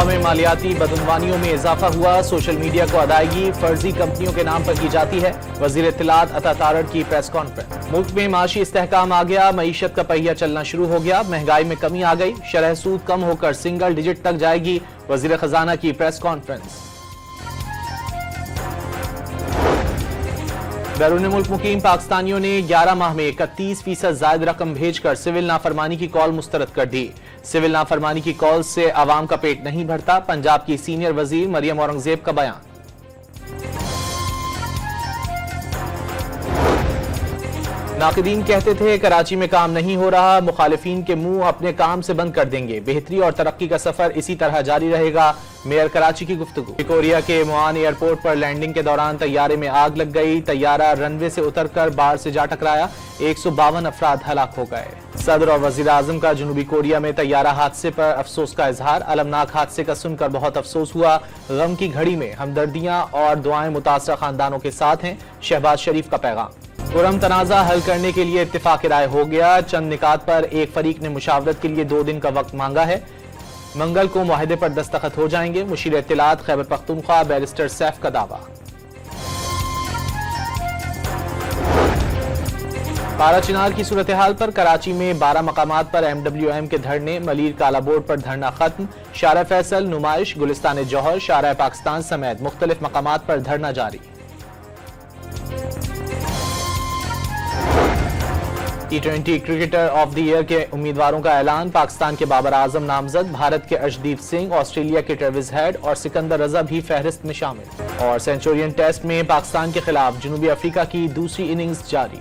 تنخواہ میں مالیاتی بدعنوانیوں میں اضافہ ہوا، سوشل میڈیا کو ادائیگی فرضی کمپنیوں کے نام پر کی جاتی ہے، وزیر اطلاعات عطا تارڑ کی پریس کانفرنس۔ ملک میں معاشی استحکام آ گیا، معیشت کا پہیہ چلنا شروع ہو گیا، مہنگائی میں کمی آ گئی، شرح سود کم ہو کر سنگل ڈیجٹ تک جائے گی، وزیر خزانہ کی پریس کانفرنس۔ بیرون ملک مقیم پاکستانیوں نے 11 ماہ میں 31% زائد رقم بھیج کر سول نافرمانی کی کال مسترد کر دی۔ سول نافرمانی کی کال سے عوام کا پیٹ نہیں بھرتا، پنجاب کی سینئر وزیر مریم اورنگزیب کا بیان۔ ناقدین کہتے تھے کراچی میں کام نہیں ہو رہا، مخالفین کے منہ اپنے کام سے بند کر دیں گے، بہتری اور ترقی کا سفر اسی طرح جاری رہے گا، میئر کراچی کی گفتگو۔ کوریا کے موان ایئرپورٹ پر لینڈنگ کے دوران طیارے میں آگ لگ گئی، طیارہ رن وے سے اتر کر بار سے جا ٹکرایا، 152 افراد ہلاک ہو گئے۔ صدر اور وزیر اعظم کا جنوبی کوریا میں طیارہ حادثے پر افسوس کا اظہار، المناک حادثے کا سن کر بہت افسوس ہوا، غم کی گھڑی میں ہمدردیاں اور دعائیں متاثرہ خاندانوں کے ساتھ ہیں، شہباز شریف کا پیغام۔ پرم تنازع حل کرنے کے لیے اتفاق رائے ہو گیا، چند نکات پر ایک فریق نے مشاورت کے لیے 2 دن کا وقت مانگا ہے، منگل کو معاہدے پر دستخط ہو جائیں گے، مشیر اطلاعات خیبر پختونخوا بیرسٹر سیف کا دعویٰ۔ پارا چنار کی صورتحال پر کراچی میں 12 مقامات پر MWM کے دھرنے، ملیر کالا بورڈ پر دھرنا ختم، شارع فیصل، نمائش، گلستان جوہر، شارع پاکستان سمیت مختلف مقامات پر دھرنا جاری۔ T20 cricketer of the year کے امیدواروں کا اعلان، پاکستان کے بابر اعظم نامزد، بھارت کے ارشدیپ سنگھ، آسٹریلیا کے ٹریوس ہیڈ اور سکندر رضا بھی فہرست میں شامل۔ اور سینچورین ٹیسٹ میں پاکستان کے خلاف جنوبی افریقہ کی دوسری اننگز جاری۔